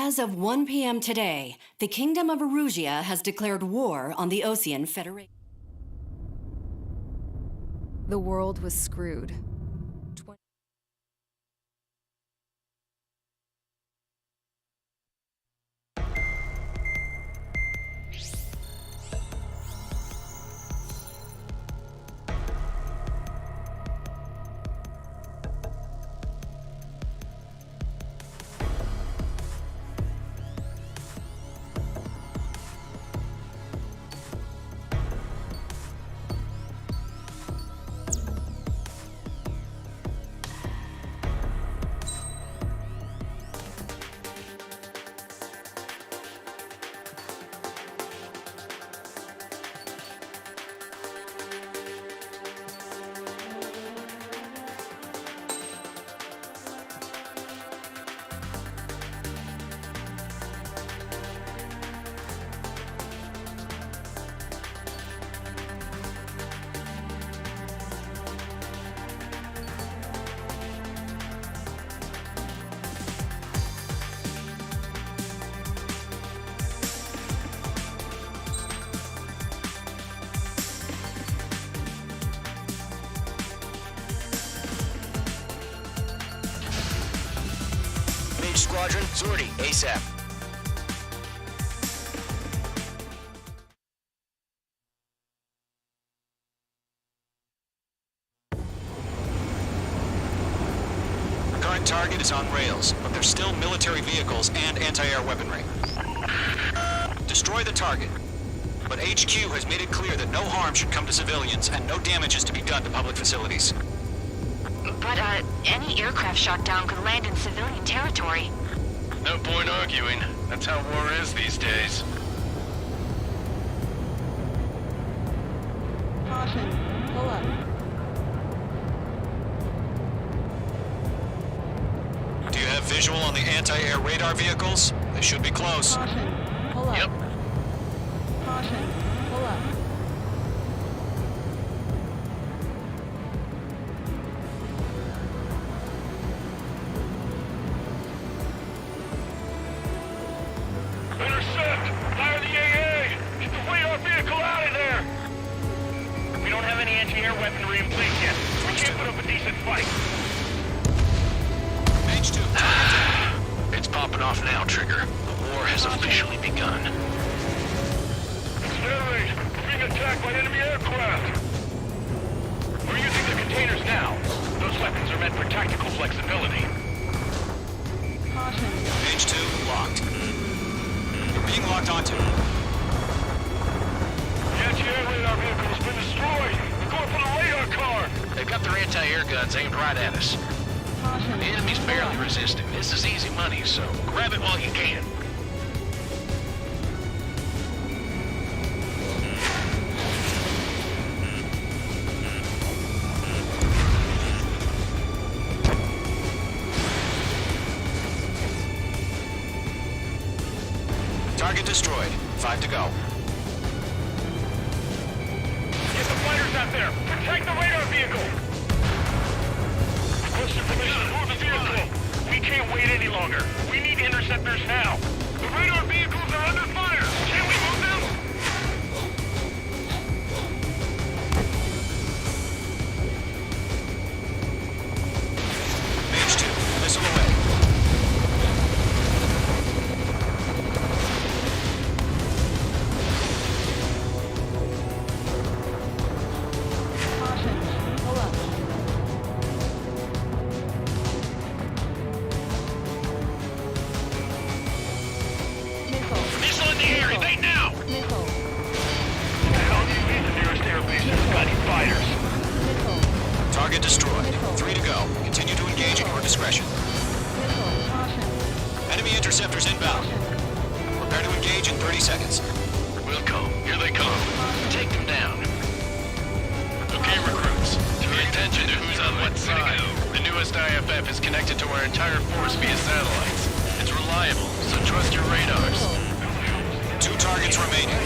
As of 1 p.m. today, the Kingdom of Erusia has declared war on the Osean Federation. The world was screwed. Squadron, sortie, ASAP. Current target is on rails, but there's still military vehicles and anti-air weaponry. Destroy the target. But HQ has made it clear that no harm should come to civilians and no damage is to be done to public facilities. But, any aircraft shot down could land in civilian territory. No point arguing. That's how war is these days. Caution. Pull up. Do you have visual on the anti-air radar vehicles? They should be close. Caution. Pull up. Yep. Caution. Pull up. Intercept! Fire the AA! Get the radar vehicle out of there! We don't have any anti-air weaponry in place yet. We can't put up a decent fight. H2, It's popping off now, Trigger. The war has officially begun. Xtremee! We're being attacked by enemy aircraft! We're using the containers now. Those weapons are meant for tactical flexibility. Caution. H2, locked. You're being locked onto. The anti-air radar vehicle has been destroyed! We're going for the radar car! They've got their anti-air guns aimed right at us. Caution. The enemy's barely resisting. This is easy money, so grab it while you can. Target destroyed. 5 to go. Get the fighters out there! Protect the radar vehicle! Request information for the vehicle! We can't wait any longer. We need interceptors now. The radar vehicles are under fire! Can we move them? H2, missile away. Caution. Pull up. Missile. Missile in the air! Evade now! Missile. The hell do you need the nearest air base that's got any fighters? Missile. Target destroyed. 3 to go. Continue to engage at your discretion. Missile. Caution. Enemy interceptors inbound. Prepare to engage in 30 seconds. We'll come. Here they come. Take them down. Okay, recruits. Pay attention to who's on what side. The newest IFF is connected to our entire force via satellites. It's reliable, so trust your radars. 2 targets remaining.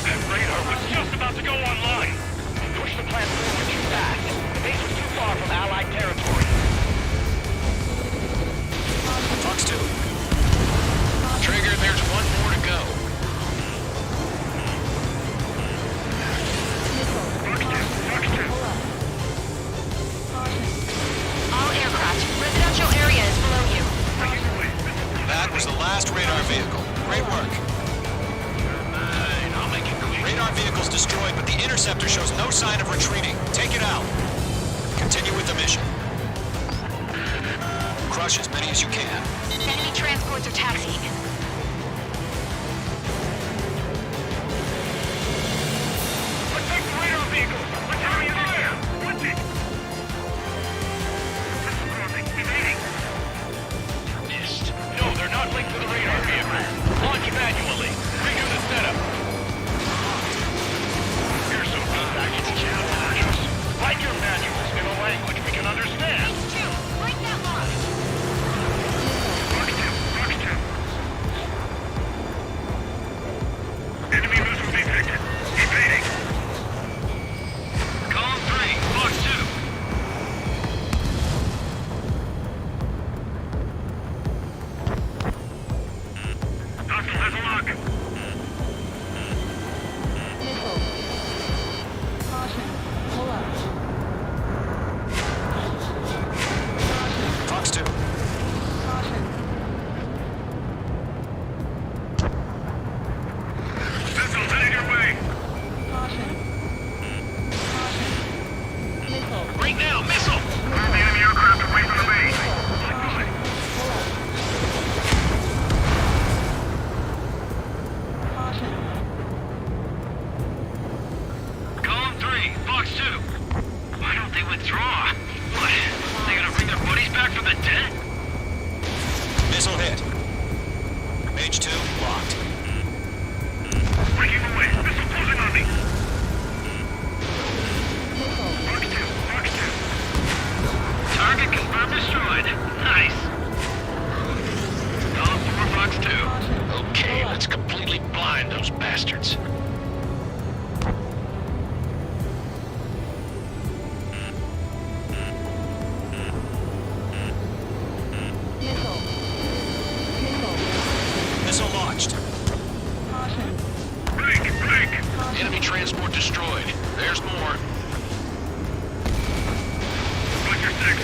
That radar was just about to go online. Push the plan forward too fast. The base was too far from Allied territory. Fox 2, Trigger, there's one more to go. All aircraft, residential area is below you. That was the last radar vehicle. Great work. I'll make it quick. Radar vehicle's destroyed, but the interceptor shows no sign of retreating. Take it out. Continue with the mission. Crush as many as you can. Enemy transports are taxiing. Attack the radar vehicle! Attack the fire! What's it? Missed. No, they're not linked to the radar vehicle. Launch manually. Redo the setup. Here's some feedback to teach you how to Auros. Write your manuals in a language we can understand. Break that lock. Enemy missile detected. Evading. Column 3, Fox 2. Hostile has a lock. Missile. Caution. Pull up. Fox 2. Caution. Missiles heading your way. Caution. Caution. Missile. Right now, missile! Move the enemy aircraft away from the base. Caution. Pull up. Caution. Column 3, Fox 2. Why don't they withdraw? What? They gonna bring their buddies back from the dead? Missile hit. Mage 2 locked. Breaking away. Missile closing on me. Missile. Fox 2, Fox 2. Target confirmed destroyed. Nice. Column 4, Fox 2. Okay, let's completely blind those bastards. Missile. Missile. Missile launched. Caution. Break, break. Caution. Enemy transport destroyed. There's more. Roger 6.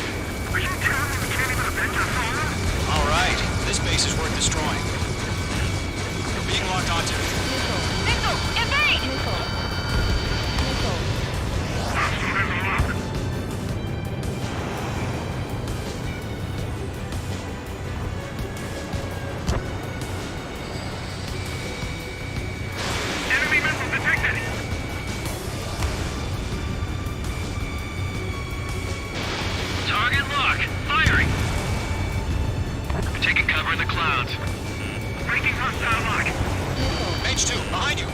Are you telling me we can't even avenge our fallen? All right. This base is worth destroying. You're being locked onto. Missile. Missile, evade! Missile. Missile. Hostile has a lock. Enemy missile detected. Target lock. Firing. Taking cover in the clouds. Breaking hostile lock. Missile. Mage 2, behind you.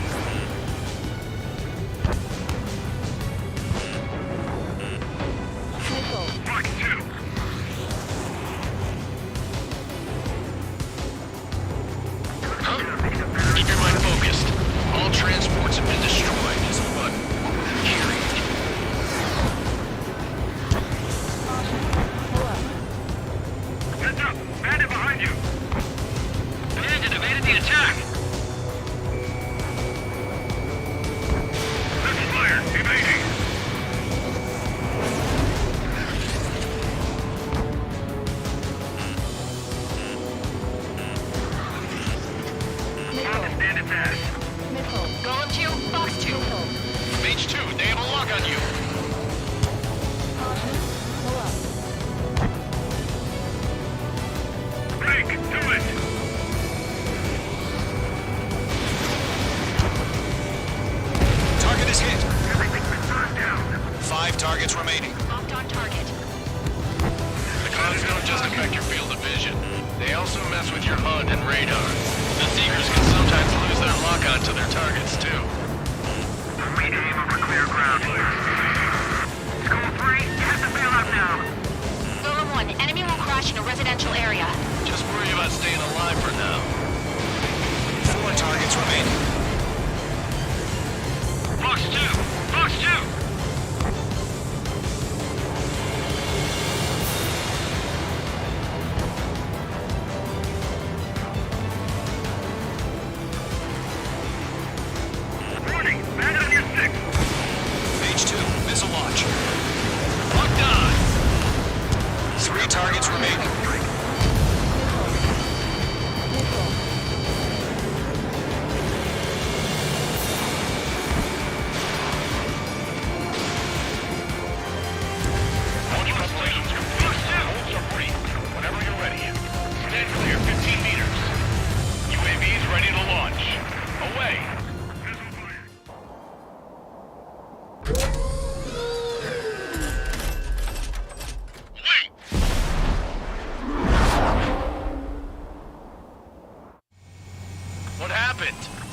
Missile. Fox 2. Keep your mind focused. All transports have been destroyed. But carry it. Caution. Pull up. Heads up! Bandit behind you! Bandit evaded the attack! Missile fire! Evading! Missile. Bandit's ass! Missile. Golem 2, Fox 2. Missile. Mage 2, they have a lock on you! Caution. Pull up. Break! Do it! Target is hit. Everything's been burned down! 5 targets remaining. Locked on target. The clouds don't just affect your field of vision. They also mess with your HUD and radar. The Seekers can sometimes lose their lock-on to their targets, too. Aim over clear ground here. School 3, you have to bail out now. Golem 1, enemy will crash in a residential area. Just worry about staying alive for now. 4 targets remaining. Fox 2! Fox 2!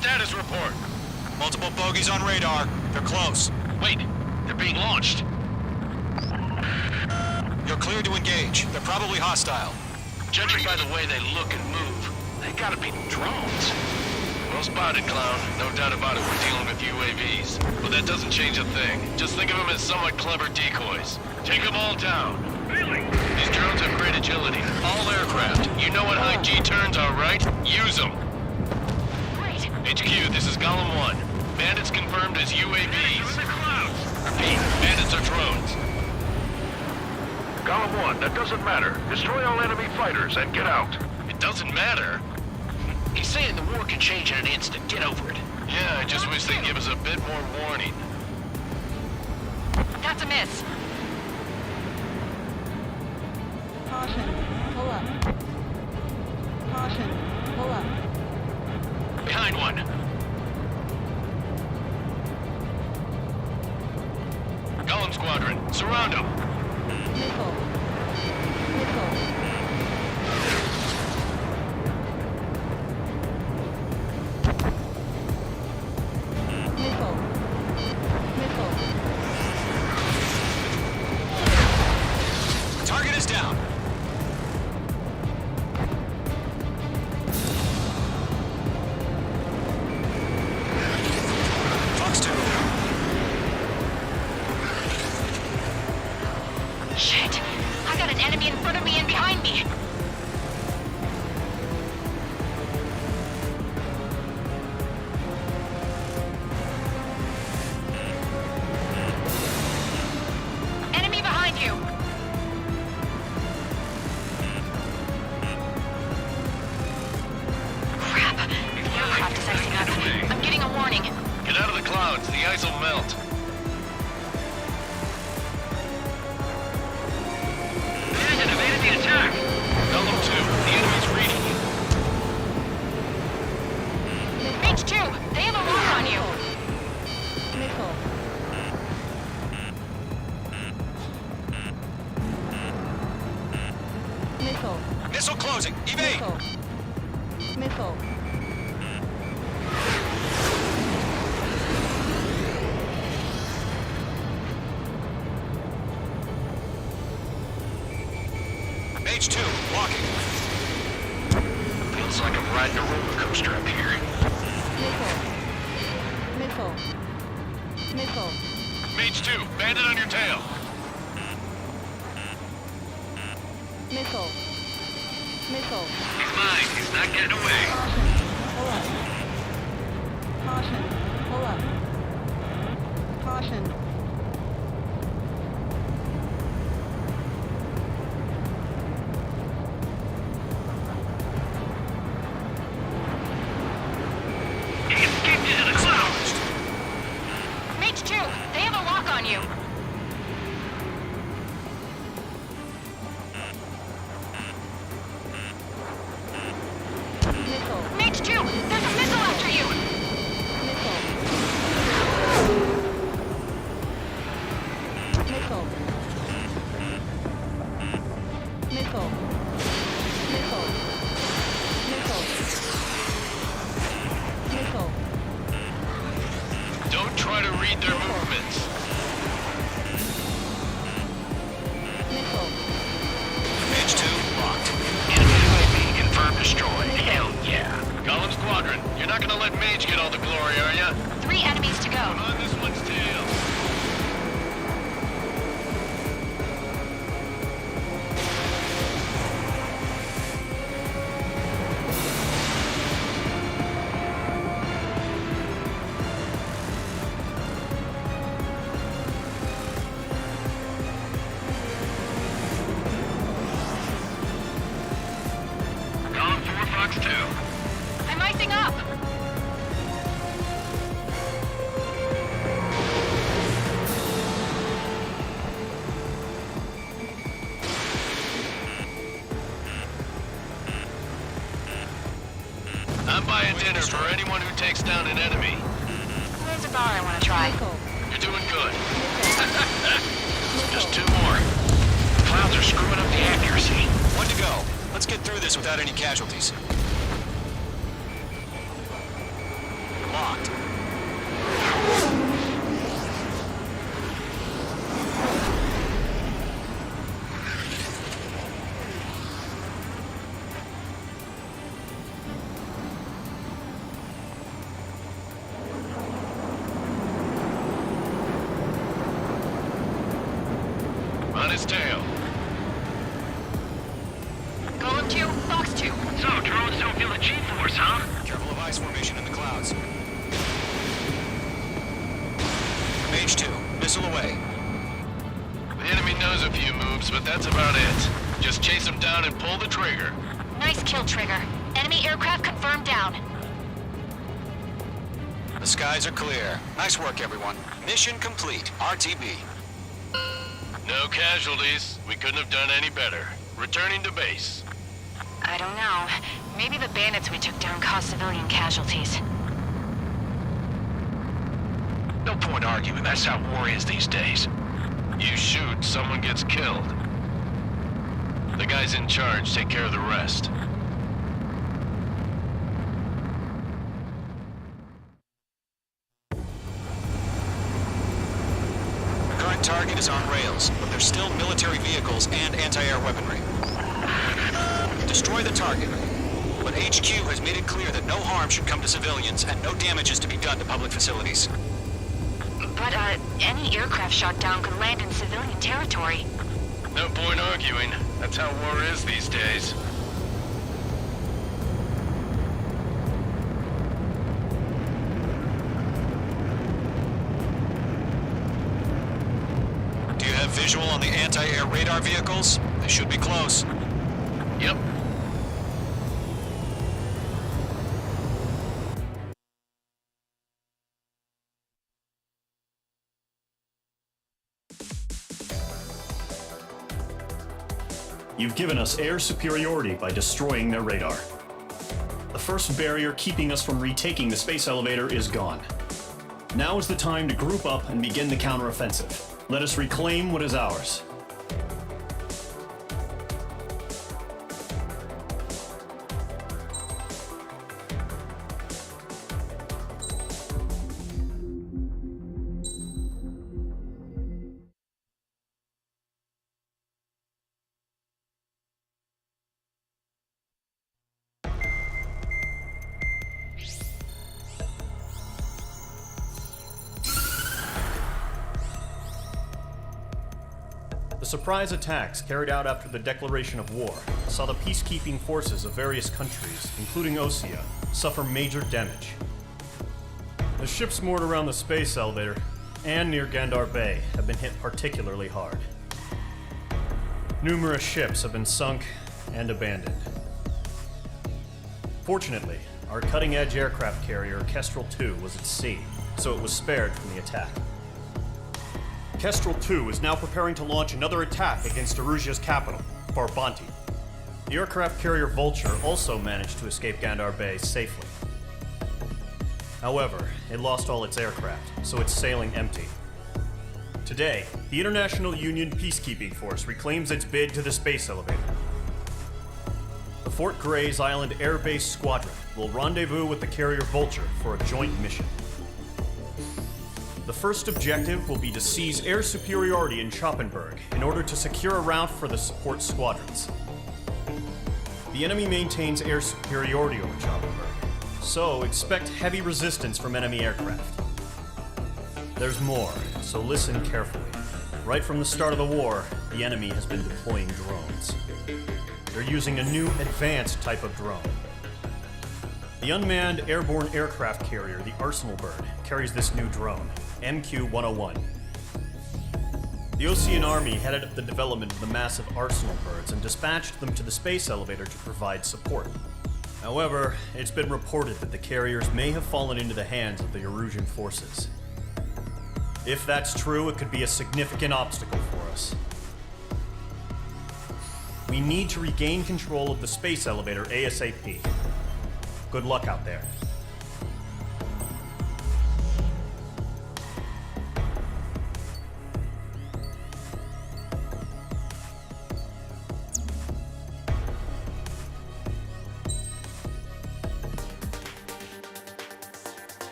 Status report. Multiple bogies on radar. They're close. Wait, they're being launched. You're cleared to engage. They're probably hostile. Judging by the way they look and move, they gotta be drones. Well spotted, clown. No doubt about it, we're dealing with UAVs. But that doesn't change a thing. Just think of them as somewhat clever decoys. Take them all down. These drones have great agility. All aircraft. You know what high G turns are, right? Use them. Great. HQ, this is Golem 1. Bandits confirmed as UAVs. Repeat, bandits are drones. Golem 1, that doesn't matter. Destroy all enemy fighters and get out. It doesn't matter. He's saying the war can change in an instant. Get over it. Yeah, I just wish they'd give us a bit more warning. That's a miss. Caution. Pull up. Caution. Pull up. Behind one. Golem Squadron, surround them. Missile. Missile. Missile. Missile. Target is down. Fox 2. Shit. I got an enemy in front of me and behind me. Enemy behind you. Crap. The aircraft is icing up. I'm getting a warning. Get out of the clouds, the ice will melt. Bandit evaded the attack. Golem 2, the enemy's reading you. H2, they have a lock on you. Missile. Missile. Missile closing. Evade. Missile. Missile. H2, walking. Feels like I'm riding a roller coaster up here. Missile. Missile. Missile. Mage 2, bandit on your tail. Missile. Missile. He's mine. He's not getting away. Caution. Pull up. Caution. Pull up. Caution. He escaped into the clouds. Mage 2, they have a lock on you. Missile. Mage 2, there's a missile after you. Missile. Missile. Missile. Missile. Missile. Missile. Don't try to read their movements. Missile. H2, locked. Enemy UAV confirmed destroyed. Hell yeah. Golem Squadron, you're not gonna let Mage get all the glory, are ya? 3 enemies to go. On this one's tail. Golem 4, Fox 2. I'm icing up. I'm buying dinner for anyone who takes down an enemy. There's a bar I want to try. Missile. You're doing good. Just 2 more. Clouds are screwing up the accuracy. One to go. Let's get through this without any casualties. on his tail. Golem 2, Fox 2. So, drones don't feel the G-force, huh? Careful of ice formation in the clouds. Mage 2, missile away. The enemy knows a few moves, but that's about it. Just chase him down and pull the trigger. Nice kill, Trigger. Enemy aircraft confirmed down. The skies are clear. Nice work, everyone. Mission complete. RTB. No casualties. We couldn't have done any better. Returning to base. I don't know. Maybe the bandits we took down caused civilian casualties. No point arguing. That's how war is these days. You shoot, someone gets killed. The guys in charge take care of the rest. Current target is on rails, but there's still military vehicles and anti-air weaponry. Destroy the target. But HQ has made it clear that no harm should come to civilians and no damage is to be done to public facilities. But, any aircraft shot down could land in civilian territory. No point arguing. That's how war is these days. Do you have visual on the anti-air radar vehicles? They should be close. Yep. You've given us air superiority by destroying their radar. The first barrier keeping us from retaking the space elevator is gone. Now is the time to group up and begin the counteroffensive. Let us reclaim what is ours. The surprise attacks carried out after the declaration of war saw the peacekeeping forces of various countries, including Osea, suffer major damage. The ships moored around the space elevator and near Gandar Bay have been hit particularly hard. Numerous ships have been sunk and abandoned. Fortunately, our cutting-edge aircraft carrier Kestrel II was at sea, so it was spared from the attack. Kestrel II is now preparing to launch another attack against Erusia's capital, Farbanti. The aircraft carrier Vulture also managed to escape Gandar Bay safely. However, it lost all its aircraft, so it's sailing empty. Today, the International Union Peacekeeping Force reclaims its bid to the space elevator. The Fort Gray's Island Air Base Squadron will rendezvous with the carrier Vulture for a joint mission. The first objective will be to seize air superiority in Schoppenberg in order to secure a route for the support squadrons. The enemy maintains air superiority over Schoppenberg, so expect heavy resistance from enemy aircraft. There's more, so listen carefully. Right from the start of the war, the enemy has been deploying drones. They're using a new advanced type of drone. The unmanned airborne aircraft carrier, the Arsenal Bird, carries this new drone, MQ-101. The Osean Army headed up the development of the massive Arsenal Birds and dispatched them to the space elevator to provide support. However, it's been reported that the carriers may have fallen into the hands of the Erusian forces. If that's true, it could be a significant obstacle for us. We need to regain control of the space elevator ASAP. Good luck out there.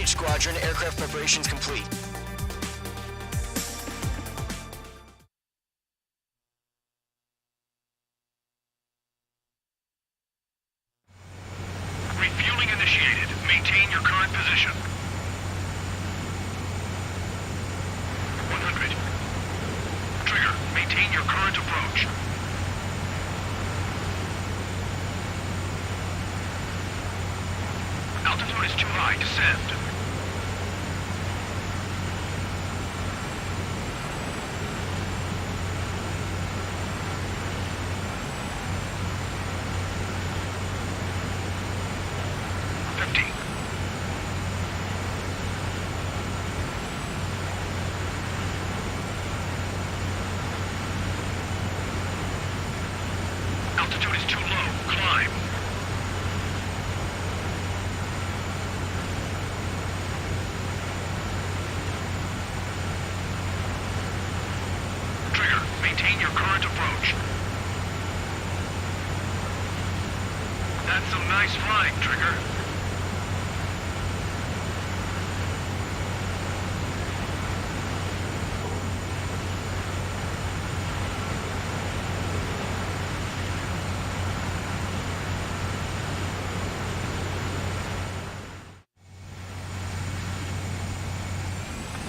Mage Squadron, aircraft preparations complete. Refueling initiated. Maintain your current position. 100. Trigger, maintain your current approach. Altitude is too high. Descend. 50. Altitude is too low. Climb. 'Trigger, maintain your current approach. That's some nice flying, Trigger.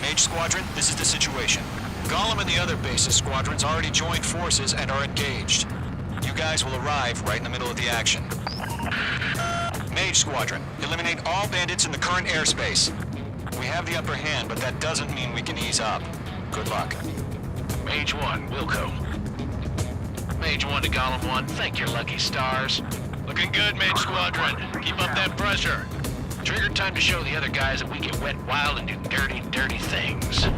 Mage Squadron, this is the situation. Gollum and the other base's squadrons already joined forces and are engaged. You guys will arrive right in the middle of the action. Mage Squadron, eliminate all bandits in the current airspace. We have the upper hand, but that doesn't mean we can ease up. Good luck. Mage 1, Wilco. Mage 1 to Gollum 1, thank your lucky stars. Looking good, Mage Squadron. Keep up that pressure. Trigger, time to show the other guys that we get wet wild and do dirty, dirty things.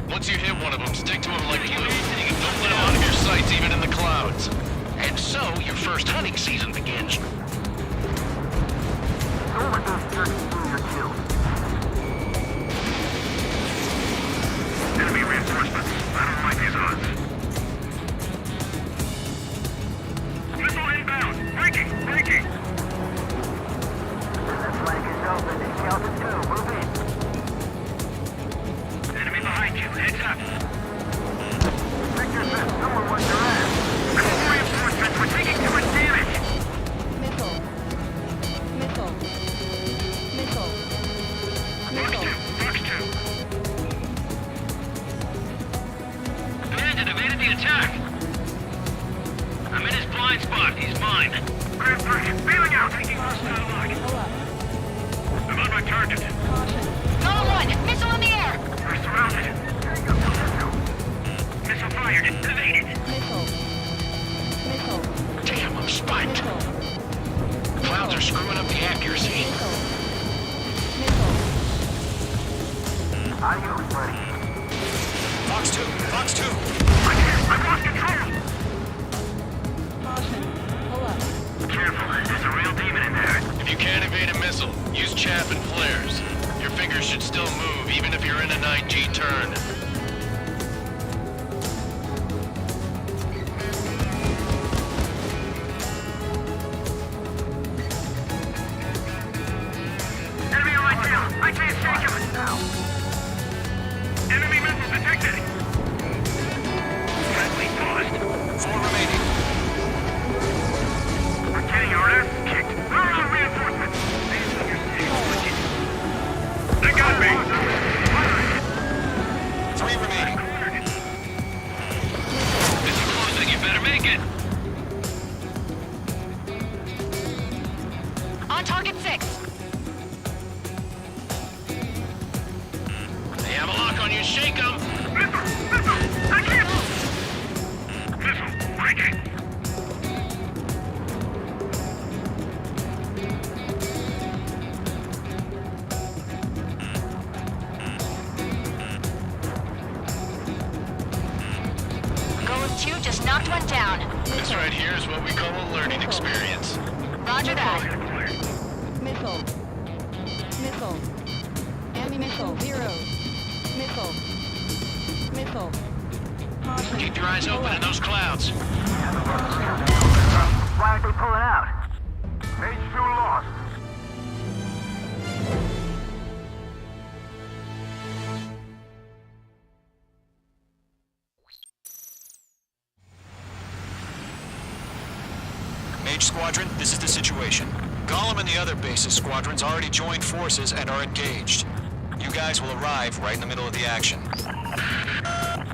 Once you hit one of them, stick to him like glue. Don't let him out of your sights, even in the clouds. And so, your first hunting season begins. Enemy reinforcements. I don't like these odds. Missile inbound. Breaking. Enemy behind you. Heads up. Reinforcements. We're taking too much damage. Missile. Fox 2. Bandit evaded the attack. I'm in his blind spot. He's mine. Grand 3, bailing out. Taking hostile line. Pull up. I'm on my target. Caution. Gollum 1, missile in the air! We're surrounded. Missile fired. Evaded. Missile. Damn, I'm spiked. Clouds are screwing up the accuracy. Fox 2, Fox 2. I've lost control. Caution. Pull up. Careful. There's a real demon in there. If you can't evade a missile, use chaff and flares. Your fingers should still move, even if you're in a 9G turn. Enemy on my tail. I can't shake him. Enemy missile detected. Friendly paused. 4 remaining. We're getting our ass kicked. Where are our reinforcements? They got me. 3 remaining. This is closing. You better make it. On target 6. They have a lock on you, shake them. Missile! I can't! Missile, breaking! Gollum 2 just knocked one down. This right here is what we call a learning experience. Roger that. Missile. Anti-missile. 0. Missile. Caution. Keep your eyes open in those clouds. Why aren't they pulling out? H2 lost. Mage Squadron, this is the situation. Golem and the other base's squadrons already joined forces and are engaged. You guys will arrive right in the middle of the action.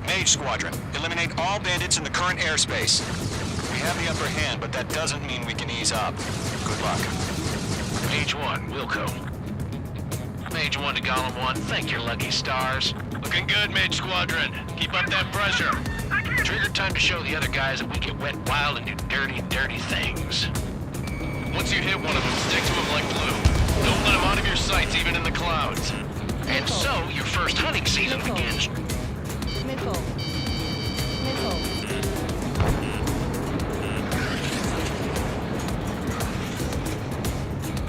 Mage Squadron, eliminate all bandits in the current airspace. We have the upper hand, but that doesn't mean we can ease up. Good luck. Mage 1, Wilco. Mage 1 to Golem 1, thank your lucky stars. Looking good, Mage Squadron. Keep up that pressure. Trigger time to show the other guys that we get wet wild and do dirty, dirty things. Once you hit one of them, stick to them like glue. Don't let them out of your sights, even in the clouds. And so, your first hunting season Missile. begins. Missile. Missile.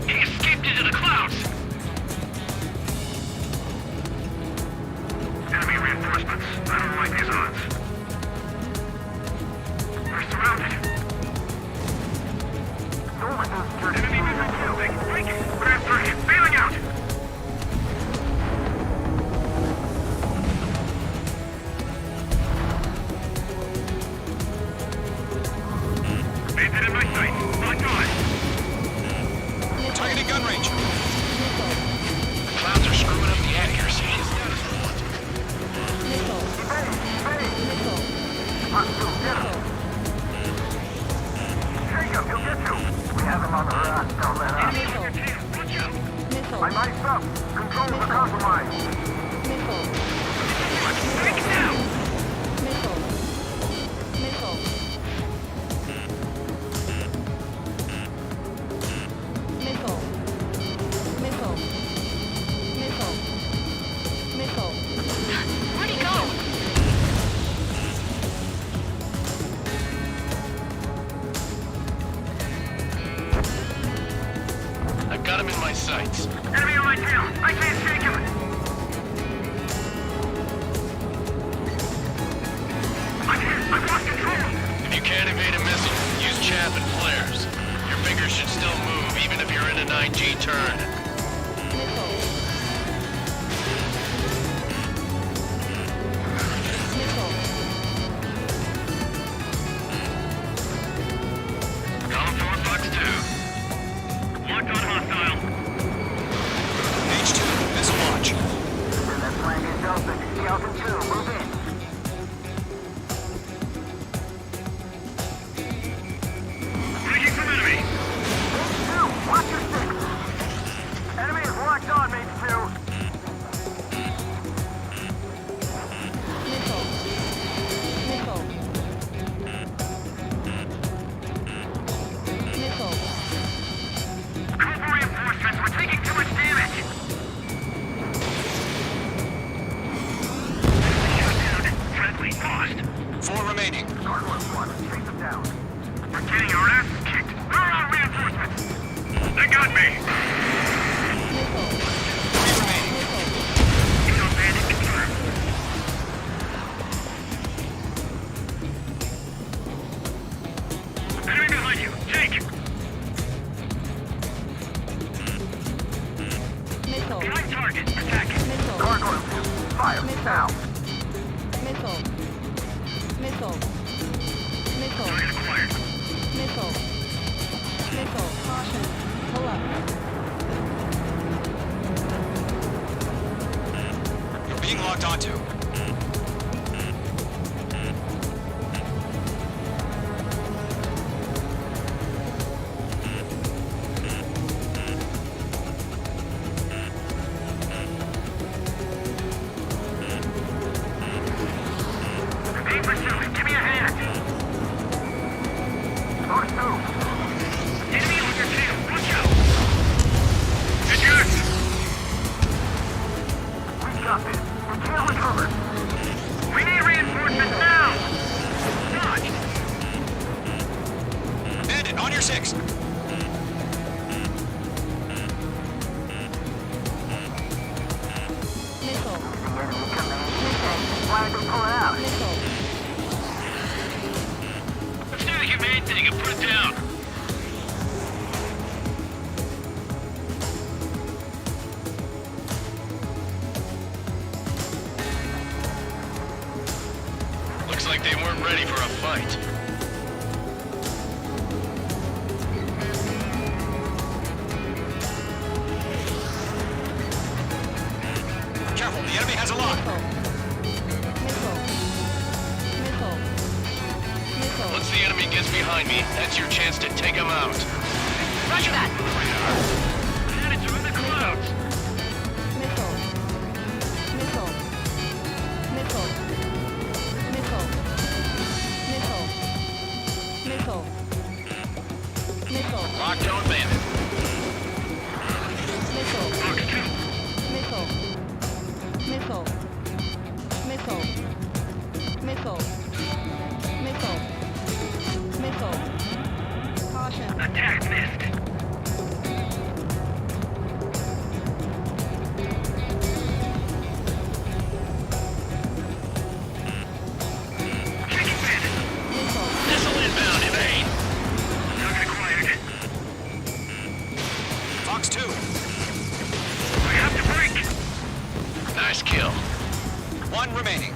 He escaped into the clouds! Enemy reinforcements. I don't like these odds. We're surrounded. Enemy missile building. Breaking. Grand 3, bailing out! Bandit in my sight. Locked on. Targeting gun range. The clouds are screwing up the accuracy. Missile. Missile. Jacob, he'll get you. We have him on the rack. Don't let up. Missile. Watch out. Missile. mic'd up. Controls are compromised. Missile. Break now! Missile. Missile. Missile. Missile. Missile. Missile. Where'd he go? I've got him in my sights. Enemy on my tail. I can't shake him. I've lost control. If you can't evade a missile, use chaff and flares. Your fingers should still move, even if you're in a 9G turn. Missile. Missile. Golem 4, Fox 2. Locked on hostile. Mage 2, missile launch. That flank is open. Falcon 2, move in. Breaking from enemy. Mage 2, watch your six. Enemy is locked on, Mage 2. Missile. Missile. Missile. Call for reinforcements. We're taking too much damage. Shut down. Friendly lost. 4 remaining. Guard 1, chase them down. We're getting our asses kicked. Where are our reinforcements? They got me. Missile. 3 remaining. Eco bandit confirmed. Enemy behind you. Take. Missile. Behind target. Attack. Missile. Gargoyle 2. Fire. Missile. Now. Missile. Missile. Missile. Target acquired. Missile. Missile. Caution. Pull up. You're being locked onto. Aim pursuit. Give me a hand. Fox 2. Enemy on your tail. Watch out. Get yours. We got this. We can't recover. We need reinforcements now. Dodge. Bandit, on your 6. Missile. Flag them pull it out. Missile. Let's do the humane thing and put it down. Looks like they weren't ready for a fight. Once the enemy gets behind me, that's your chance to take him out. Roger that. Planets are in the clouds. Locked on bandit. Caution. Attack missed. Taking bandit. Missile inbound, evade. Target acquired. Fox 2. I have to break. Nice kill. 1 remaining.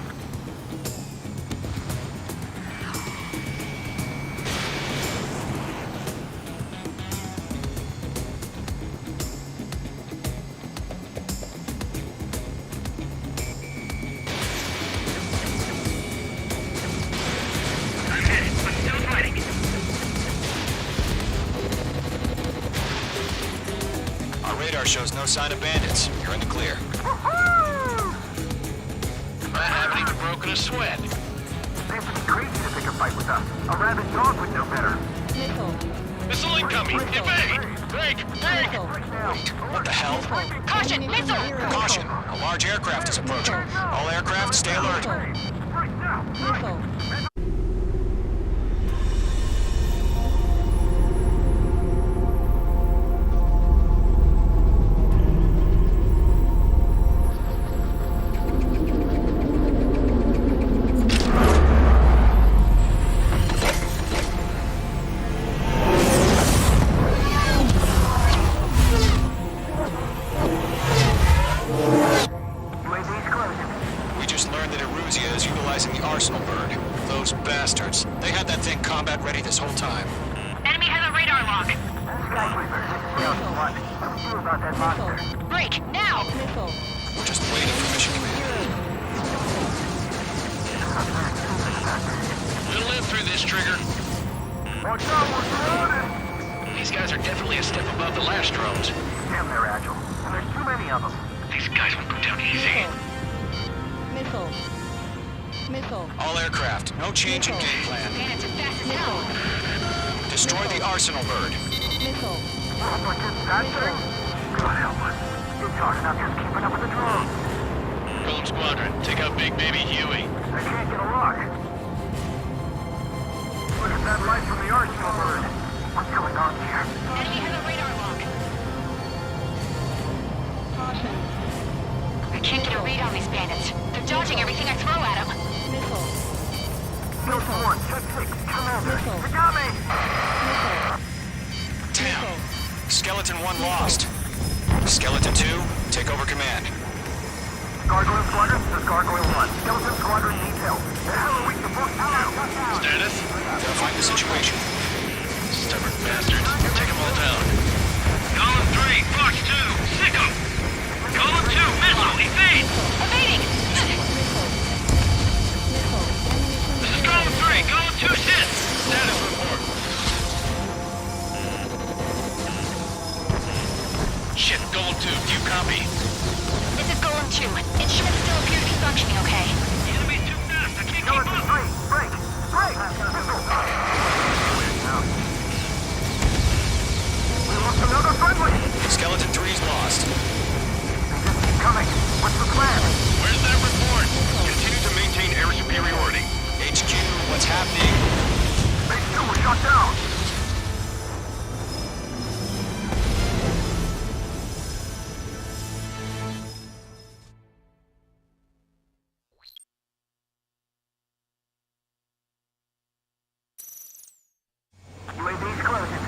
I'm hit, but still fighting. Our radar shows no sign of bandits. You're in the clear. I haven't even broken a sweat. Seems to be crazy to pick a fight with us. A rabid dog would know better. Missile incoming. Evade. Break. Break. What the hell? Caution, missile! Caution! A large aircraft is approaching. All aircraft, stay alert. Right now. UAV's closing. We just learned that Eruzia is utilizing the Arsenal bird. Those bastards. They had that thing combat ready this whole time. Enemy has a radar lock. Skysweeper, this is Scout 1. What do we do about that monster? Break, now! We're just waiting for mission command. We'll live through this, Trigger. Watch out, we're surrounded! These guys are definitely a step above the last drones. Damn, they're agile. And there's too many of them. These guys won't go down easy. All aircraft, no change in game plan. Bandits are fast as hell. Destroy the Arsenal bird. But just that thing? God help us. You're talking about just keeping up with the drones. Golem Squadron, take out Big Baby Huey. I can't get a lock. Look at that light from the Arsenal bird. What's going on here? Enemy has a radar lock. Caution. I can't get a read on these bandits. They're dodging everything I throw at them. Field 1, check 6, Commander. You got me! Damn. Skeleton 1 lost. Skeleton 2, take over command. Gargoyle Squadron, this is Gargoyle 1. Skeleton Squadron needs help. The hell are we supposed to do? Status? Verifying the situation. Stubborn bastards. Take them all down. Column 3, Fox 2, sick 'em! Column 2, missile, evade! Evading! This is Column 3, Column 2's hit! Status report. Shit, Golem 2, do you copy? This is Golem 2. Instruments still appear to be functioning okay. The enemy's too fast, I can't keep up! Skeleton 3, break! Break! Missile! We lost another friendly! Skeleton 3's lost. They just keep coming. What's the plan? Where's that report? Continue to maintain air superiority. HQ, what's happening? Base 2 was shot down. UAV's closing.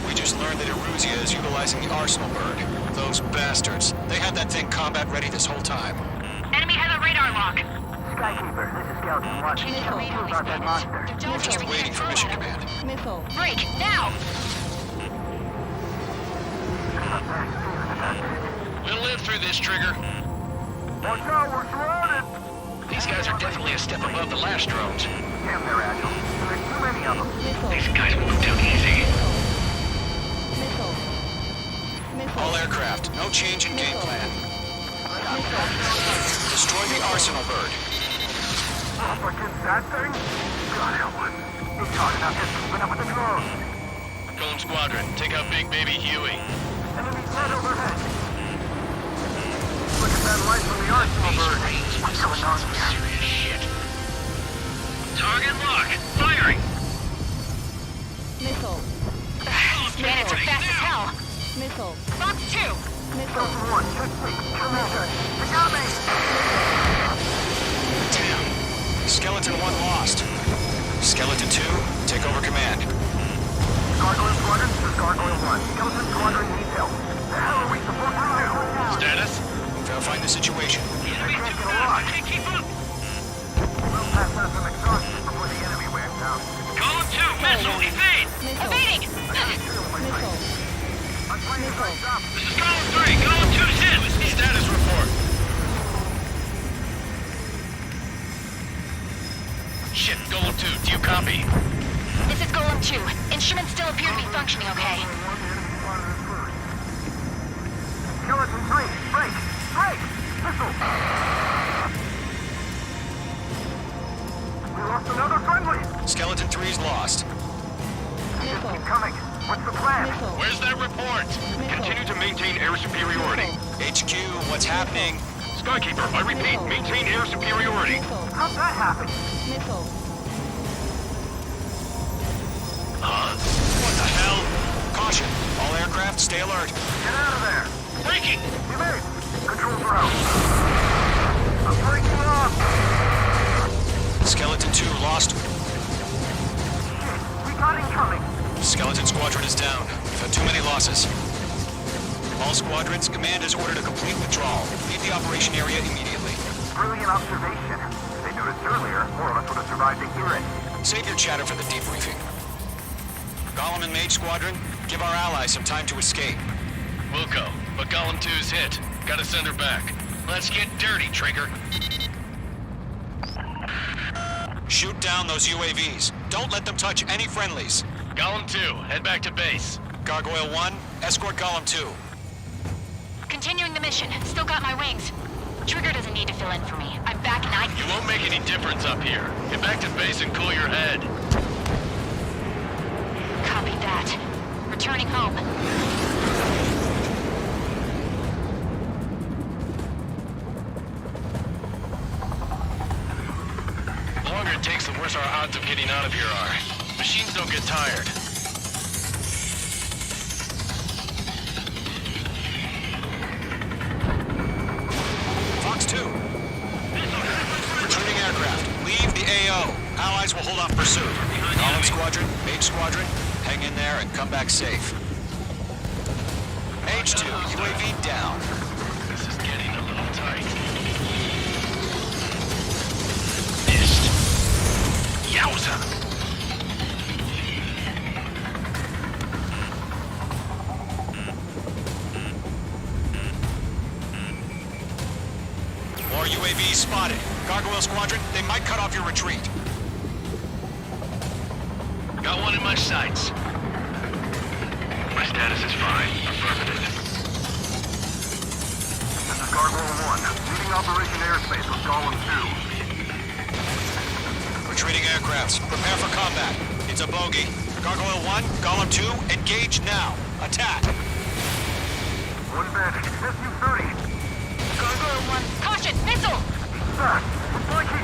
We just learned that Eruzia is utilizing the Arsenal bird. Those bastards. They had that thing combat ready this whole time. Enemy has a radar lock. Skykeeper, this is Skeleton 1. Can't get a read on these About that bandits. monster. They're dodging Just everything waiting I for throw mission at them. command. Break, now! We'll live through this, Trigger. Watch out, we're surrounded! These guys are definitely a step above the last drones. Damn, they're agile. There's too many of them. Missile. These guys move too easy. Missile. Missile. All aircraft, no change in game plan. Destroy the arsenal bird. Up against that thing? God help us. He's hard enough just keeping up with the drones. Golem Squadron, take out Big Baby Huey. Enemies right overhead. Look at that light from the arsenal bird. What's going on here? Serious shit. Target locked. Firing. Missile. Bandits are fast as hell. Missile. Fox 2. Missile. One, check me. Come here. They got me! Damn. Skeleton 1 lost. Skeleton 2, take over command. Gargoyle Squadron, this is Gargoyle 1. Skeleton Squadron needs help. The hell are we supposed to do? Status? Verifying the situation. The They enemy's can't too get fast. alive. I can't keep up. We'll pass out some exhaustion before the enemy wears out. Golem 2, missile, evade. Missile. Evading! Missile. I'm playing it right up. This is Golem 3. Golem 2's hit. Status report. Shit, Golem 2, do you copy? This is Golem 2. Instruments still appear to be functioning okay. Skeleton 3, break! Break! Missile! We lost another friendly! Skeleton 3's lost. Missile. Keep coming. What's the plan? Missile. Where's that report? Continue to maintain air superiority. HQ, what's happening? Skykeeper, I repeat, maintain air superiority. Missile. How'd that happen? Missile. What the hell? Caution, all aircraft stay alert. Get out of there! Breaking! Evade! Controls are out. I'm breaking off! Skeleton 2 lost. We got incoming! Skeleton Squadron is down. We've had too many losses. All squadrons, command has ordered a complete withdrawal. Leave the operation area immediately. Brilliant observation. If they noticed earlier, more of us would have survived to hear it. Save your chatter for the debriefing. Golem and Mage Squadron, give our allies some time to escape. Wilco, but Golem 2's hit. Gotta send her back. Let's get dirty, Trigger. Shoot down those UAVs. Don't let them touch any friendlies. Golem 2, head back to base. Gargoyle 1, escort Golem 2. Continuing the mission. Still got my wings. Trigger doesn't need to fill in for me. I'm back and You won't make any difference up here. Get back to base and cool your head. Copy that. Returning home. The longer it takes, the worse our odds of getting out of here are. Machines don't get tired. Fox 2. Returning aircraft. Leave the AO. Allies will hold off pursuit. Golem Squadron, Mage Squadron, hang in there and come back safe. Mage 2, UAV down. This is getting a little tight. Missed. Yowza! More UAVs spotted. Gargoyle Squadron, they might cut off your retreat. Got one in my sights. My status is fine. Affirmative. This is Gargoyle 1, leading Operation Airspace with Golem 2. Retreating aircrafts, prepare for combat. It's a bogey. Gargoyle 1, Golem 2, engage now. Attack. One bandit, SU-30. Gargoyle 1. Caution! Missile! Sir, it's like he...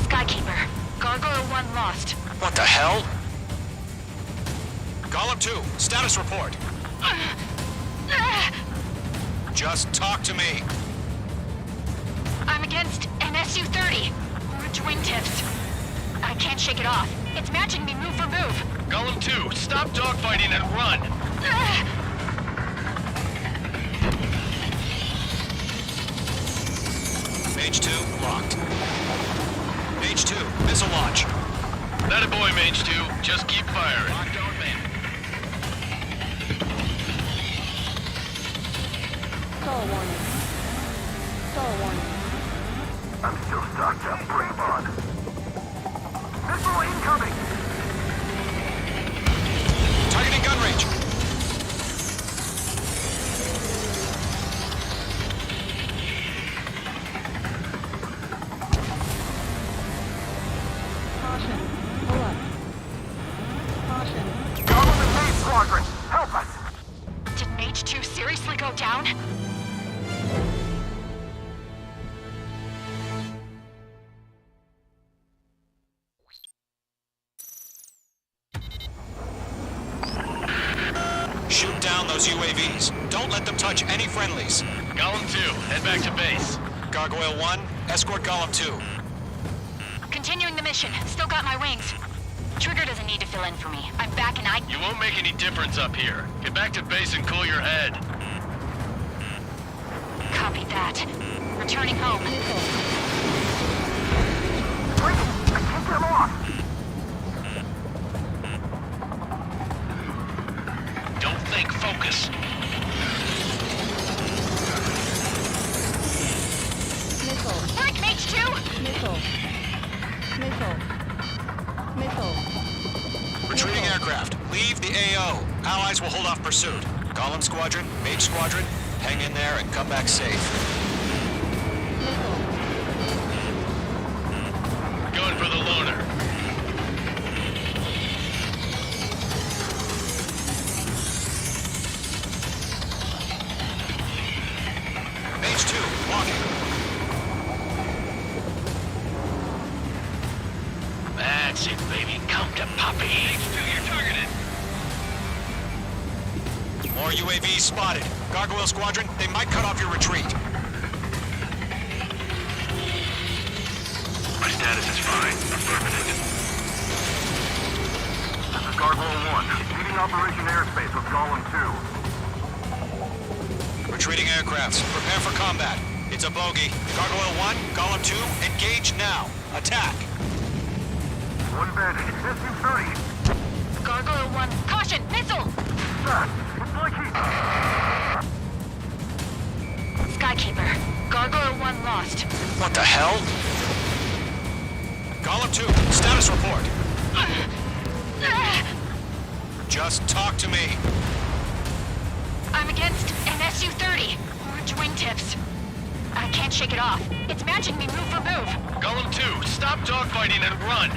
Skykeeper. Gargoyle 1 lost. What the hell? Golem 2, status report. Just talk to me. I'm against an SU-30. Orange wingtips. I can't shake it off. It's matching me move for move. Golem 2, stop dogfighting and run! Mage 2, locked. Mage 2, missile launch. That a boy, Mage 2. Just keep firing. Locked on man. Stall warning. Stall warning. I'm still stocked up. Bring them on. Missile incoming! Targeting gun range. Caution. Pull up. Caution. Government main squadron! Help us! Did Mage 2 seriously go down? Shoot down those UAVs. Don't let them touch any friendlies. Golem 2, head back to base. Gargoyle 1, escort Golem 2. Continuing the mission. Still got my wings. Trigger doesn't need to fill in for me. I'm back and You won't make any difference up here. Get back to base and cool your head. Copy that. Returning home. Wait! I can't get them off! Don't think, focus. Missile. Break, Mage 2! Missile. Missile. Missile. Retreating aircraft. Leave the AO. Allies will hold off pursuit. Golem Squadron, Mage Squadron, hang in there and come back safe. Missile. Going for the loner. Mage 2, walking. That's it, baby. Come to Poppy. Mage 2, you're targeted. More UAVs spotted. Gargoyle Squadron, they might cut off your retreat. My status is fine. Affirmative. This is Gargoyle 1, leading Operation Airspace with Golem 2. Retreating aircrafts, prepare for combat. It's a bogey. Gargoyle 1, Golem 2, engage now. Attack. One bandit, SU-30. Gargoyle 1. Caution! Missile! Sir, it's like Skykeeper. Gargoyle 1 lost. What the hell? Golem 2, status report. Just talk to me. I'm against an SU-30. Orange wingtips. I can't shake it off. It's matching me move for move. Golem 2, stop dogfighting and run.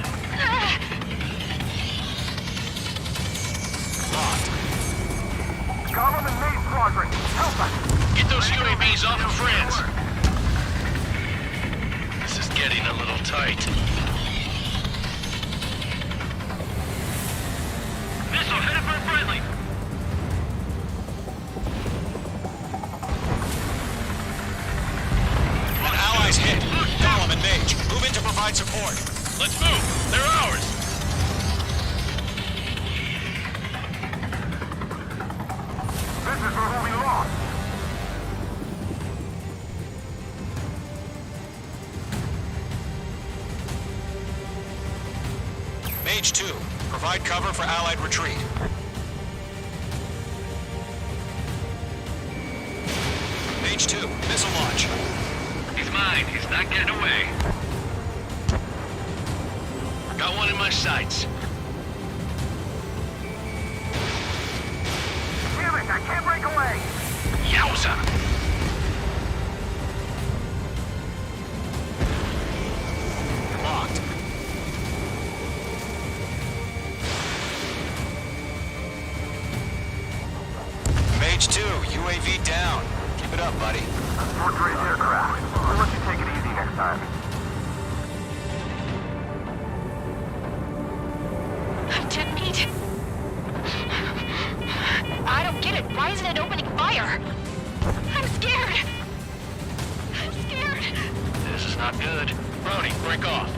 Locked. Golem and Main Squadron, help us! Get those UAVs off of friends. This is getting a little tight. Missile headed for a friendly. An ally's hit. Golem and Mage, move in to provide support. Let's move. They're ours. This is for who we lost. Mage 2, provide cover for Allied retreat. Mage 2, missile launch. He's mine. He's not getting away. Got one in my sights. Damn it, I can't break away! Yowza! Locked. Mage 2, UAV down. Keep it up, buddy. Fourth-rate aircraft. We'll let you take it easy next time. Dead meat. I don't get it. Why isn't it opening fire? I'm scared. I'm scared. This is not good. Brody, break off.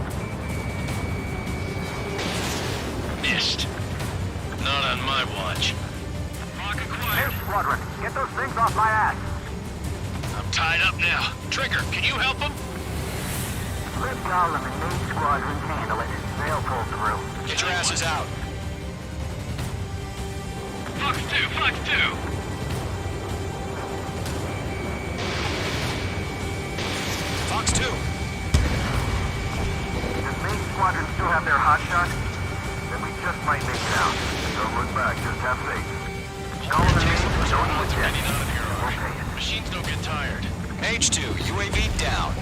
Missed. Not on my watch. Rock acquired. Main Squadron, get those things off my ass! I'm tied up now. Trigger, can you help him? Let Golem and Main Squadron handle it. They'll pull through. Get your asses out. Fox 2, Fox 2. Box 2. Does main squadron still have their hot shot? Then we just might make it out. Don't look back, just have faith. Call the main, don't look yet. Okay. Machines don't get tired. Mage 2, UAV down.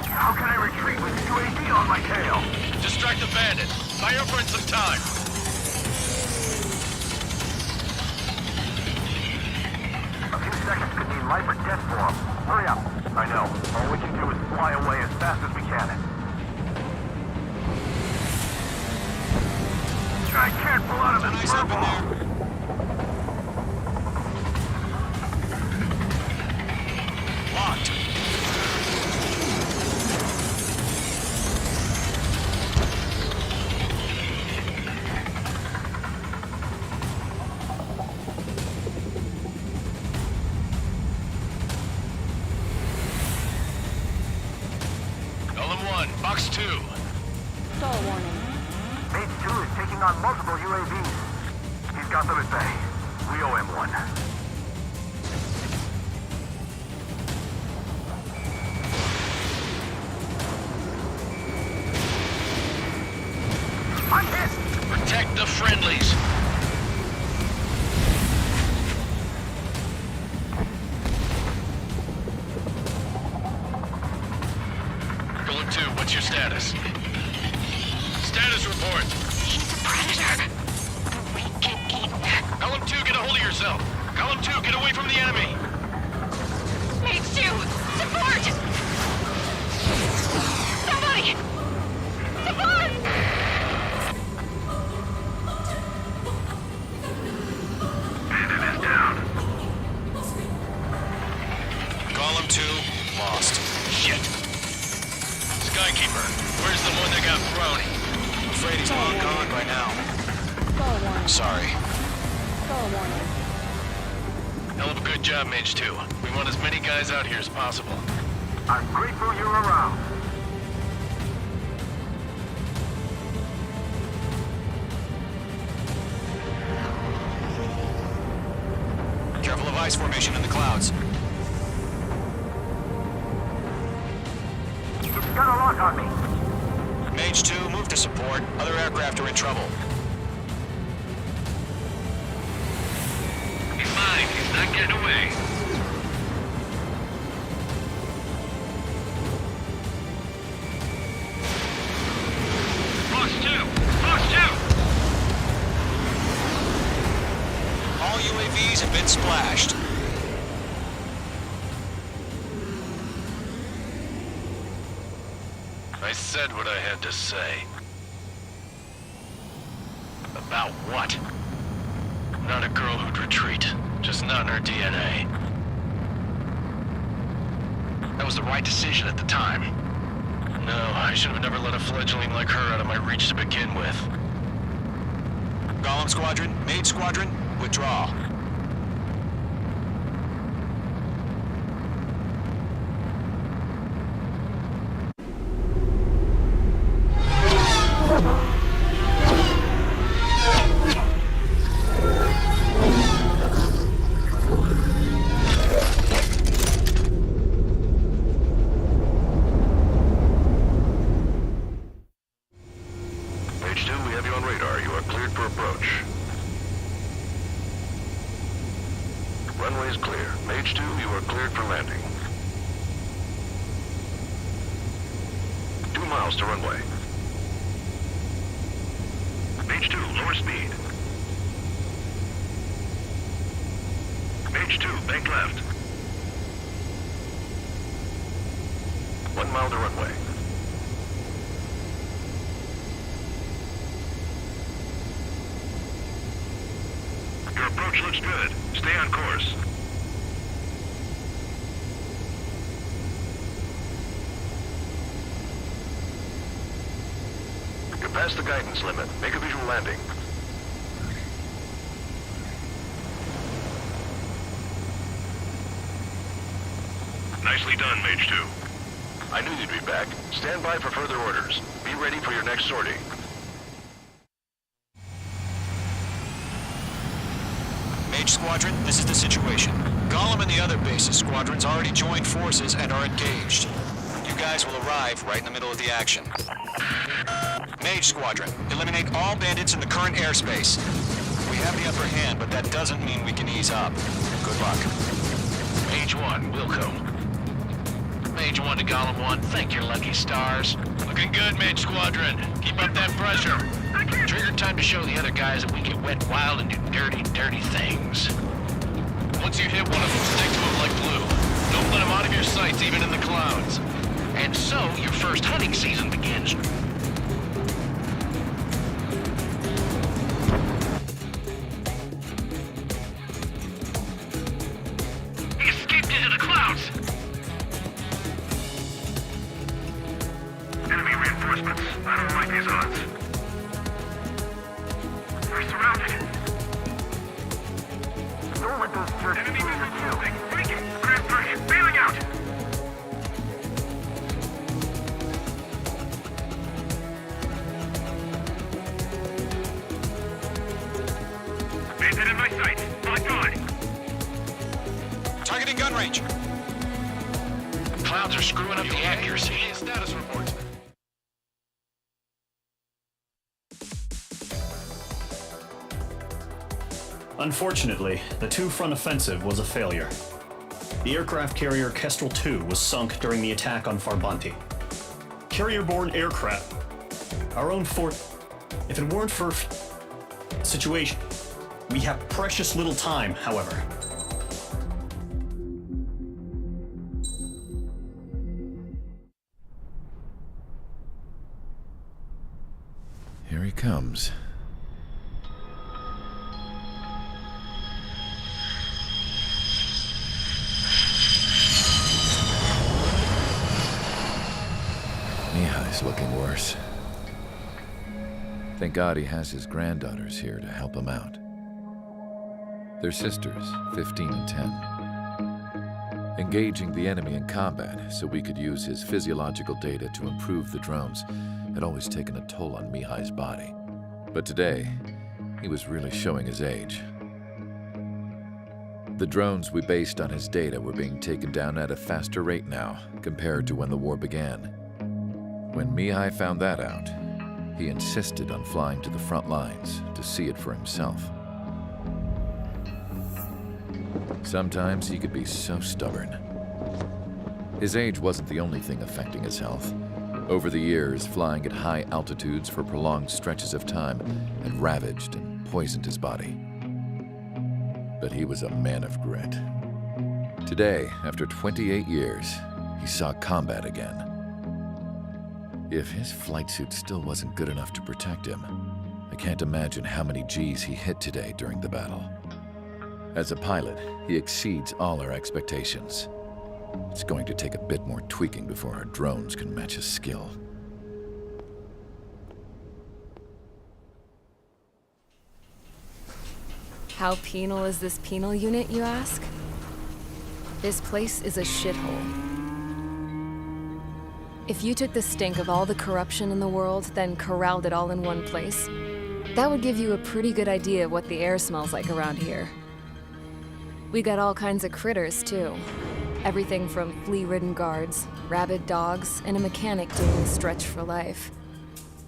How can I retreat with the UAV on my tail? Distract the bandit. Buy your friend some time. A few seconds could mean life or death for him. Hurry up. I know. All we can do is fly away as fast as we can. I can't pull out of this Nice up in purple. there. Locked. LM1, box 2. Stall warning. Mage 2 is taking on multiple UAVs. He's got them at bay. We owe him one. I'm hit! Protect the friendlies. Golem 2, what's your status? Status report. He's a predator. We get eaten. Column 2, get a hold of yourself. Column 2, get away from the enemy. Mage 2, support! Somebody! Support! Bandit is down. Column 2, lost. Shit. Skykeeper, where's the one that got thrown? I'm afraid he's long gone by now. Stall warning. Sorry. Stall warning. Hell of a good job, Mage 2. We want as many guys out here as possible. I'm grateful you're around. Careful of ice formation in the clouds. It's got a lock on me. Mage 2, move to support. Other aircraft are in trouble. He's fine. He's not getting away. Box 2! Box 2! All UAVs have been splashed. I said what I had to say. About what? Not a girl who'd retreat. Just not in her DNA. That was the right decision at the time. No, I should have never let a fledgling like her out of my reach to begin with. Golem Squadron, Mage Squadron, withdraw. Mage 2, we have you on radar. You are cleared for approach. Runway is clear. Mage 2, you are cleared for landing. 2 miles to runway. Mage 2, lower speed. Mage 2, bank left. 1 mile to runway. Your approach looks good. Stay on course. You're past the guidance limit. Make a visual landing. Nicely done, Mage 2. I knew you'd be back. Stand by for further orders. Be ready for your next sortie. Mage Squadron, this is the situation. Gollum and the other bases squadrons already joined forces and are engaged. You guys will arrive right in the middle of the action. Mage Squadron, eliminate all bandits in the current airspace. We have the upper hand, but that doesn't mean we can ease up. Good luck. Mage 1, Wilco. Mage 1 to Golem 1, thank your lucky stars. Looking good, Mage Squadron. Keep up that pressure. Trigger time to show the other guys that we get wet wild and do dirty, dirty things. Once you hit one of them, stick to him like glue. Don't let him out of your sights, even in the clouds. And so, your first hunting season begins. He escaped into the clouds! Enemy reinforcements. I don't like these odds. We're surrounded. Don't let those jerks Enemy steal your missile kill. cruising! Breaking! Grand push. Bailing out. Bandit in my sight! Locked on! Targeting gun range. Clouds are screwing up the accuracy. Status reports. Unfortunately, the two-front offensive was a failure. The aircraft carrier Kestrel II was sunk during the attack on Farbanti. Carrier-borne aircraft, our own fort. If it weren't for situation, we have precious little time, however. Here he comes. Mihai's looking worse. Thank God he has his granddaughters here to help him out. They're sisters, 15 and 10. Engaging the enemy in combat so we could use his physiological data to improve the drones had always taken a toll on Mihai's body. But today, he was really showing his age. The drones we based on his data were being taken down at a faster rate now compared to when the war began. When Mihai found that out, he insisted on flying to the front lines to see it for himself. Sometimes he could be so stubborn. His age wasn't the only thing affecting his health. Over the years, flying at high altitudes for prolonged stretches of time had ravaged and poisoned his body. But he was a man of grit. Today, after 28 years, he saw combat again. If his flight suit still wasn't good enough to protect him, I can't imagine how many Gs he hit today during the battle. As a pilot, he exceeds all our expectations. It's going to take a bit more tweaking before our drones can match his skill. How penal is this penal unit, you ask? This place is a shithole. If you took the stink of all the corruption in the world, then corralled it all in one place, that would give you a pretty good idea of what the air smells like around here. We got all kinds of critters, too. Everything from flea-ridden guards, rabid dogs, and a mechanic doing a stretch for life.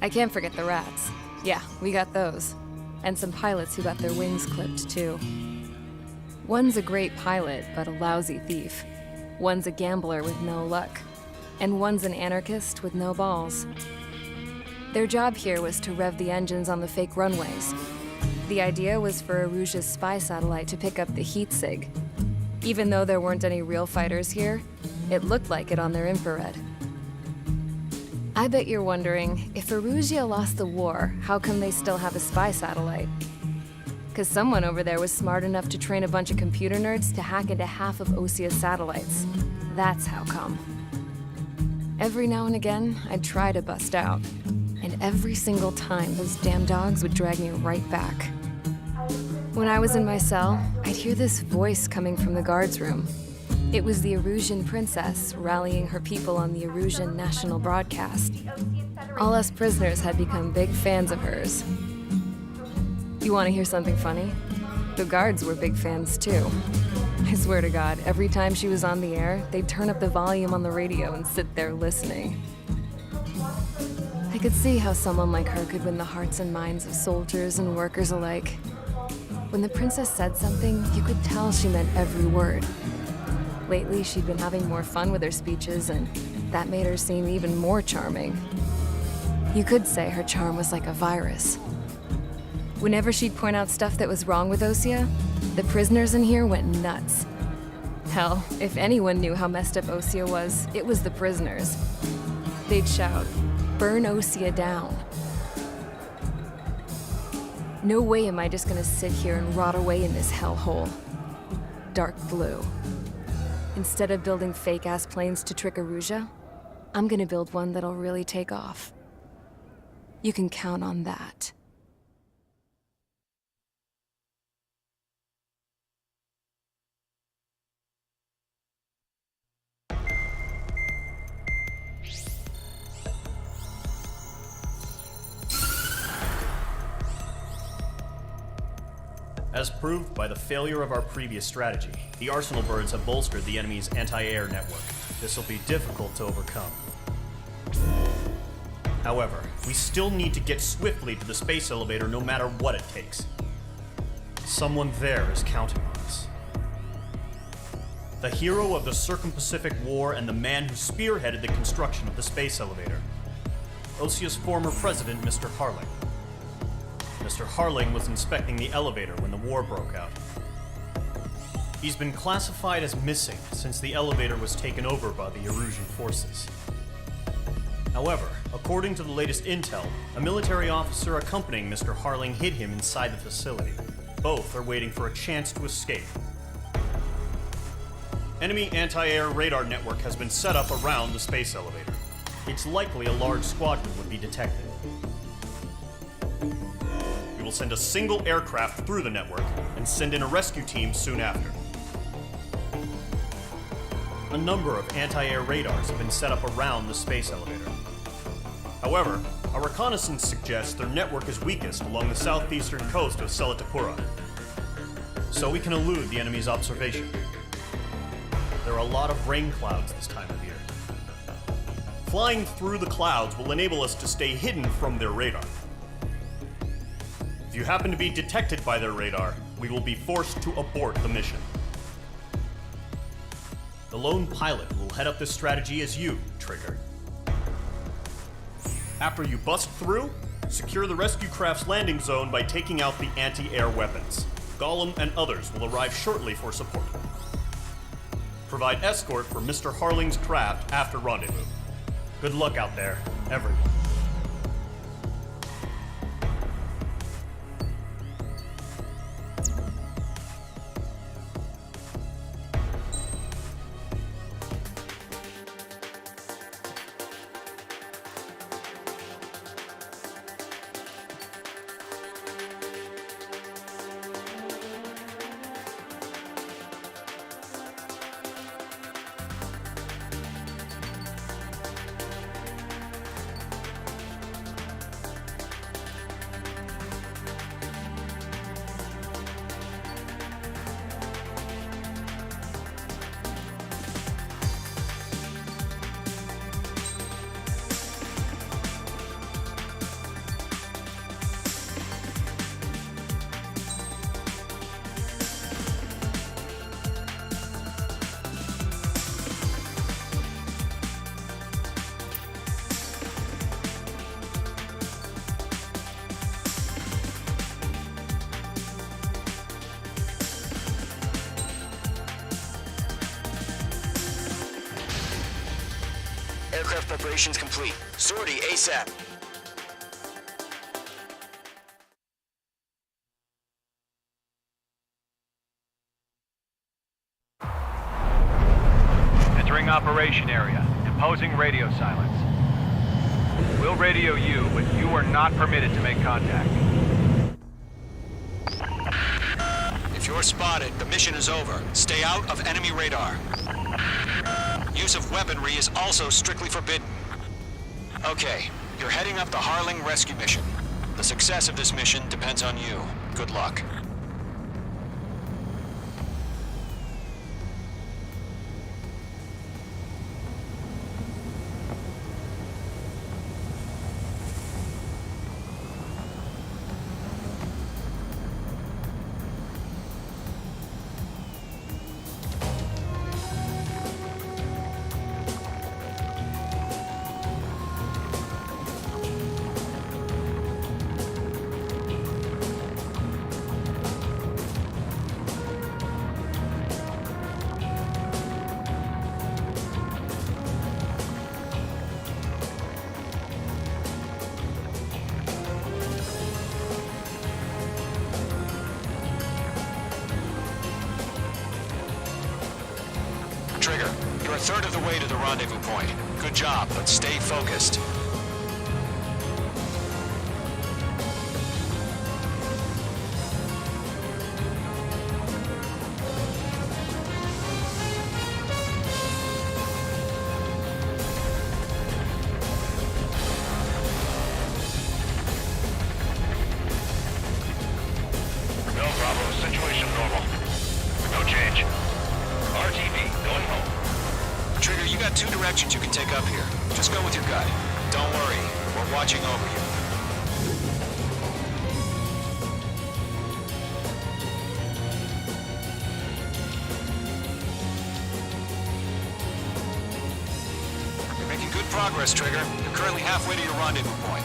I can't forget the rats. Yeah, we got those. And some pilots who got their wings clipped, too. One's a great pilot, but a lousy thief. One's a gambler with no luck. And one's an anarchist with no balls. Their job here was to rev the engines on the fake runways. The idea was for Aruja's spy satellite to pick up the heat sig. Even though there weren't any real fighters here, it looked like it on their infrared. I bet you're wondering, if Aruja lost the war, how come they still have a spy satellite? 'Cause someone over there was smart enough to train a bunch of computer nerds to hack into half of Osia's satellites. That's how come. Every now and again, I'd try to bust out. And every single time, those damn dogs would drag me right back. When I was in my cell, I'd hear this voice coming from the guards room. It was the Arusian princess rallying her people on the Arusian national broadcast. All us prisoners had become big fans of hers. You want to hear something funny? The guards were big fans too. I swear to God, every time she was on the air, they'd turn up the volume on the radio and sit there listening. I could see how someone like her could win the hearts and minds of soldiers and workers alike. When the princess said something, you could tell she meant every word. Lately, she'd been having more fun with her speeches, and that made her seem even more charming. You could say her charm was like a virus. Whenever she'd point out stuff that was wrong with Osea, the prisoners in here went nuts. Hell, if anyone knew how messed up Osea was, it was the prisoners. They'd shout, "Burn Osea down." No way am I just gonna sit here and rot away in this hellhole. Dark blue. Instead of building fake-ass planes to trick Arusia, I'm gonna build one that'll really take off. You can count on that. As proved by the failure of our previous strategy, the Arsenal birds have bolstered the enemy's anti-air network. This will be difficult to overcome. However, we still need to get swiftly to the space elevator no matter what it takes. Someone there is counting on us. The hero of the Circum-Pacific War and the man who spearheaded the construction of the space elevator. Osea's former president, Mr. Harling. Mr. Harling was inspecting the elevator when the war broke out. He's been classified as missing since the elevator was taken over by the Erusian forces. However, according to the latest intel, a military officer accompanying Mr. Harling hid him inside the facility. Both are waiting for a chance to escape. Enemy anti-air radar network has been set up around the space elevator. It's likely a large squadron would be detected. We will send a single aircraft through the network and send in a rescue team soon after. A number of anti-air radars have been set up around the space elevator. However, our reconnaissance suggests their network is weakest along the southeastern coast of Selatapura, so we can elude the enemy's observation. There are a lot of rain clouds this time of year. Flying through the clouds will enable us to stay hidden from their radar. If you happen to be detected by their radar, we will be forced to abort the mission. The lone pilot will head up this strategy as you, Trigger. After you bust through, secure the rescue craft's landing zone by taking out the anti-air weapons. Gollum and others will arrive shortly for support. Provide escort for Mr. Harling's craft after rendezvous. Good luck out there, everyone. Aircraft preparations complete. Sortie ASAP. Entering operation area. Imposing radio silence. We'll radio you, but you are not permitted to make contact. If you're spotted, the mission is over. Stay out of enemy radar. Use of weaponry is also strictly forbidden. Okay, you're heading up the Harling rescue mission. The success of this mission depends on you. Good luck. to the rendezvous point. Good job, but stay focused. No, Bravo. Situation normal. No change. RTV, going home. Trigger, you got two directions you can take up here. Just go with your gut. Don't worry, we're watching over you. You're making good progress, Trigger. You're currently halfway to your rendezvous point.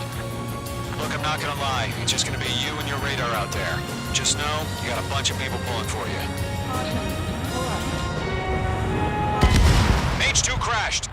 Look, I'm not gonna lie. It's just gonna be you and your radar out there. Just know, you got a bunch of people pulling for you. Caution. Pull up. H2 crashed.